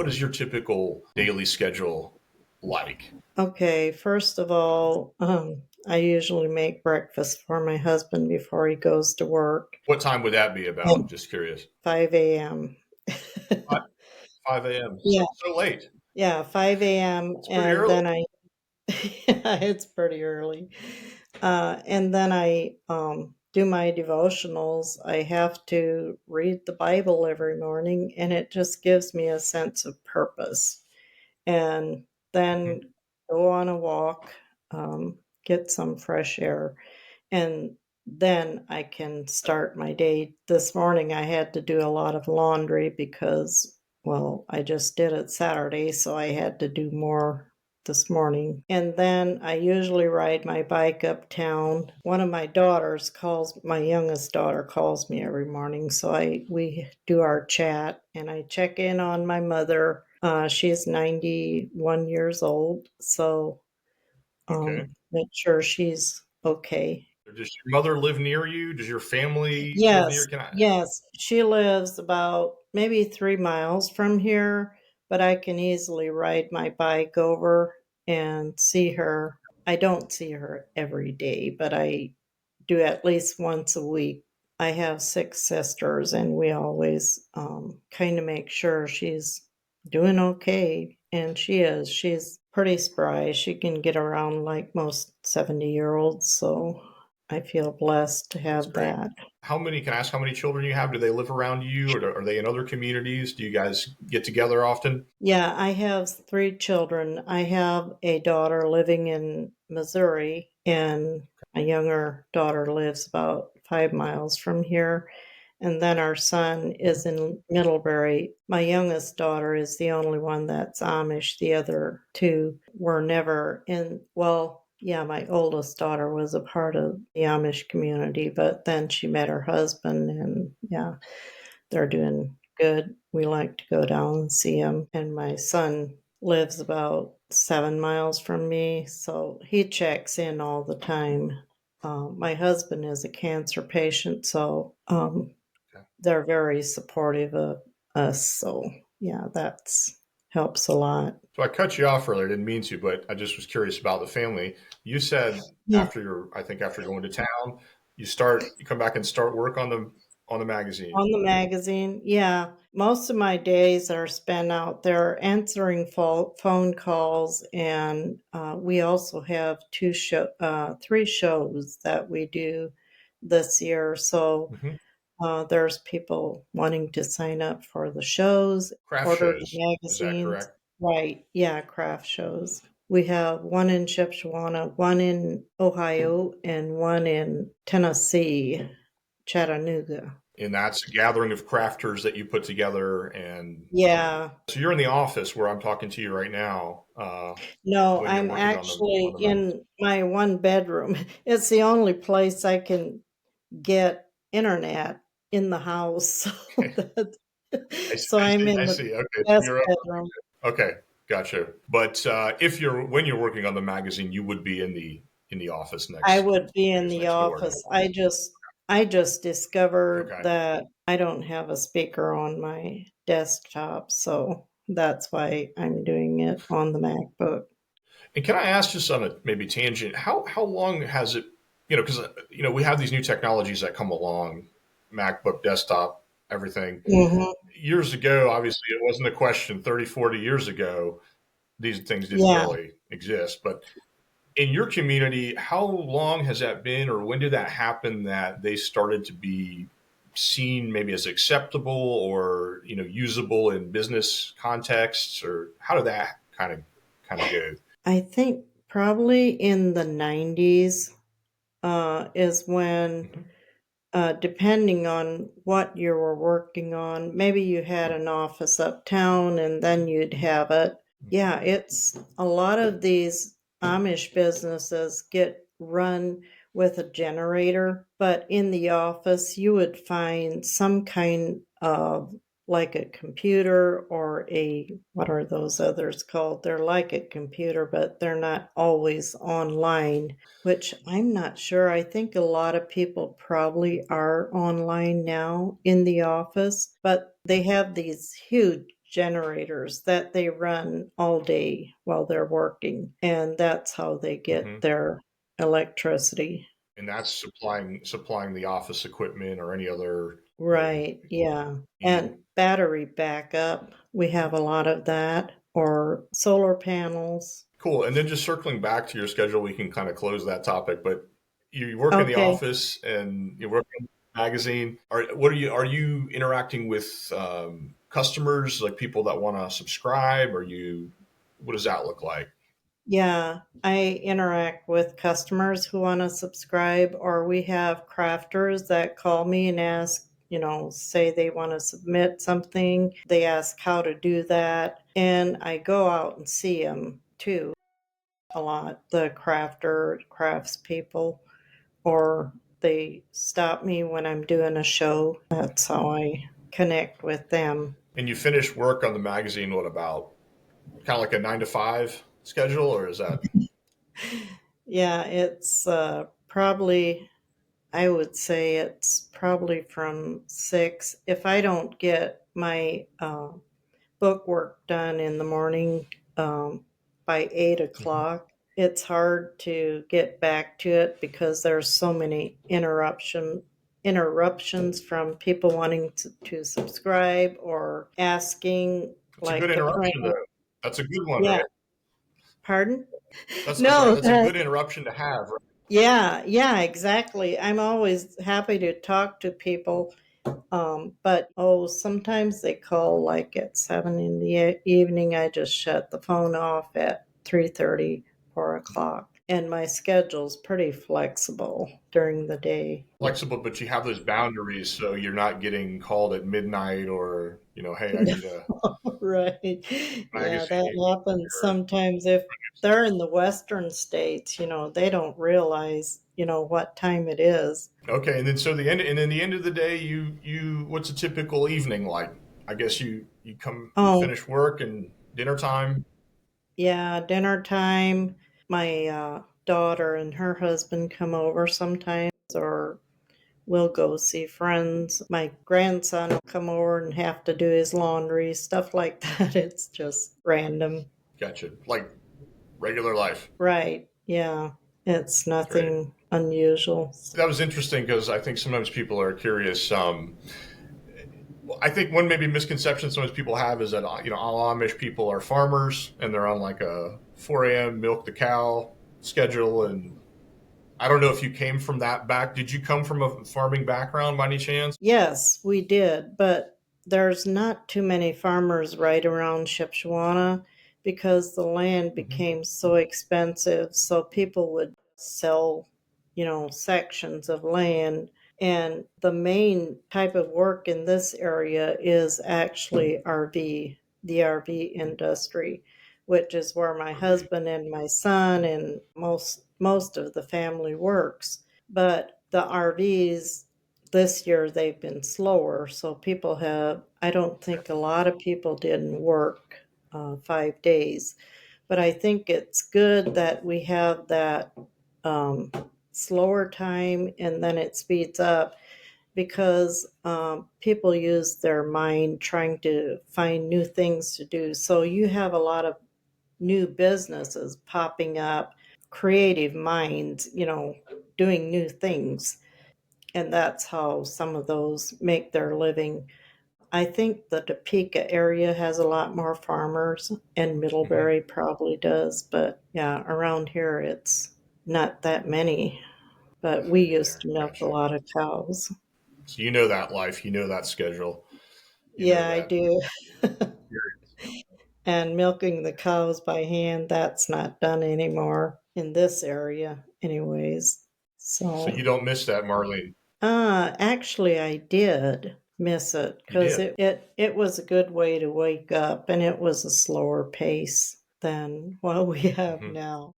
What is your typical daily schedule like? Okay, first of all, I usually make breakfast for my husband before he goes to work What time would that be at about? Just curious. 5 a.m. 5, 5 a.m. Yeah, So late. yeah, 5 a.m. It's pretty And early. then yeah, it's pretty early. And then I do my devotionals. I have to read the Bible every morning, and it just gives me a sense of purpose. And then Mhm. go on a walk, get some fresh air, and then I can start my day. This morning I had to do a lot of laundry because, well, I just did it Saturday, so I had to do more this morning. And then I usually ride my bike uptown. One of my youngest daughter calls me every morning, so I we do our chat and I check in on my mother. She's 91 years old, so Okay. make sure she's okay. Does your mother live near you? Does your family live near? Yes, Can I? yes. She lives about maybe 3 miles from here, but I can easily ride my bike over and see her. I don't see her every day, but I do at least once a week. I have six sisters, and we always kind of make sure she's doing okay. And she is. She's pretty spry. She can get around like most 70-year-olds. So I feel blessed to That's have great. that. Can I ask how many children you have? Do they live around you, or are they in other communities? Do you guys get together often? Yeah, I have three children. I have a daughter living in Missouri, and a younger daughter lives about 5 miles from here. And then our son is Mhm. in Middlebury. My youngest daughter is the only one that's Amish. The other two were never in, well, yeah, my oldest daughter was a part of the Amish community, but then she met her husband, and yeah, they're doing good. We like to go down and see him. And my son lives about 7 miles from me, so he checks in all the time. My husband is a cancer patient, so Okay. they're very supportive of us. So yeah, that's helps a lot. So I cut you off earlier. I didn't mean to, but I just was curious about the family. You said Yeah. I think after going to town, you come back and start work on the magazine. On the magazine, yeah. Most of my days are spent out there answering phone calls, and we also have three shows that we do this year. So Hmm. there's people wanting to sign up for the shows, Craft order the shows. Is that magazines. correct? Right, yeah, craft shows. We have one in Shipshewana, one in Ohio, and one in Tennessee, Chattanooga. And that's a gathering of crafters that you put together. And Yeah. so you're in the office where I'm talking to you right now No, when you're I'm working on actually the magazine. in my one bedroom. It's the only place I can get internet in the house. So so I I'm see. in I the see. Okay, so guest you're bedroom. okay. Gotcha. But if you're when you're working on the magazine, you would be in the office I next, would be I in guess, the next door. office. I just discovered Okay. that I don't have a speaker on my desktop, so that's why I'm doing it on the MacBook. And can I ask, just on a maybe tangent, how long has it? Because we have these new technologies that come along, MacBook, desktop, everything. Mhm. Years ago, obviously, it wasn't a question. 30, 40 years ago, these things didn't Yeah. really exist. But in your community, how long has that been, or when did that happen that they started to be seen maybe as acceptable or usable in business contexts, or how did that kind of go? I think probably in the 90s is when, Hmm. depending on what you were working on, maybe you had an office uptown and then you'd have it. Yeah, it's a lot of these Amish businesses get run with a generator, but in the office, you would find some kind of like a computer or what are those others called? They're like a computer, but they're not always online, which I'm not sure. I think a lot of people probably are online now in the office, but they have these huge generators that they run all day while they're working, and that's how they get Hmm. their electricity. And that's supplying the office equipment or any other Right, equipment yeah, needed. and battery backup, we have a lot of that, or solar panels. Cool. And then just circling back to your schedule, we can kind of close that topic. But you work in the Okay. office and you work in the magazine. Are you interacting with customers, like people that want to subscribe? Are you What does that look like? Yeah, I interact with customers who want to subscribe, or we have crafters that call me and ask, say they want to submit something. They ask how to do that. And I go out and see them too a lot, the craftspeople, or they stop me when I'm doing a show. That's how I connect with them. And you finish work on the magazine, what about kind of like a 9 to 5 schedule, or is that Yeah, it's probably I would say it's probably from 6. If I don't get my book work done in the morning by 8 Mhm. o'clock, it's hard to get back to it because there's so many interruptions from people wanting to subscribe or asking It's a good like to print. interruption though. That's a good one, Yeah, right? pardon? That's I'm sorry. No, That's a good interruption to have, right? yeah, yeah, exactly. I'm always happy to talk to people. But sometimes they call like at 7 in the evening. I just shut the phone off at 3:30, 4 o'clock. And my schedule's pretty flexible during the day. Flexible, but you have those boundaries, so you're not getting called at midnight or hey, I need a Right. Yeah, that magazine. happens Or, sometimes if they're in the western states, they don't realize, what time it is. okay, and then so the end of the day, you what's a typical evening like? I guess you Oh, finish work and dinner time. yeah, dinner time. My daughter and her husband come over sometimes, or we'll go see friends. My grandson will come over and have to do his laundry, stuff like that. It's just random. Gotcha. Like regular life. Right. Yeah. It's Great. nothing unusual. That was interesting because I think sometimes people are curious. I think one maybe misconception sometimes people have is that all Amish people are farmers and they're on like a 4 a.m. milk the cow schedule. And I don't know if you came from that back. Did you come from a farming background by any chance? Yes, we did, but there's not too many farmers right around Shipshewana because the land Hmm. became so expensive. So people would sell, sections of land. And the main type of work in this area is actually the RV industry, which is where my RV. husband and my son and most of the family works. But the RVs this year they've been slower, so I don't think a lot of people didn't work 5 days. But I think it's good that we have that um, slower time and then it speeds up because people use their mind trying to find new things to do. So you have a lot of new businesses popping up, creative minds, doing new things. And that's how some of those make their living. I think the Topeka area has a lot more farmers, and Hmm. Middlebury probably does, but yeah, around here it's not that many. But Not we many used there. to milk a Gotcha. lot of cows. So you know that life, you know that schedule, you know Yeah, I that do. period. And milking the cows by hand, that's not done anymore in this area, anyways. So So, you don't miss that, Marlene. actually, I did miss it You because did. it was a good way to wake up and it was a slower pace than what we have Hmm. now.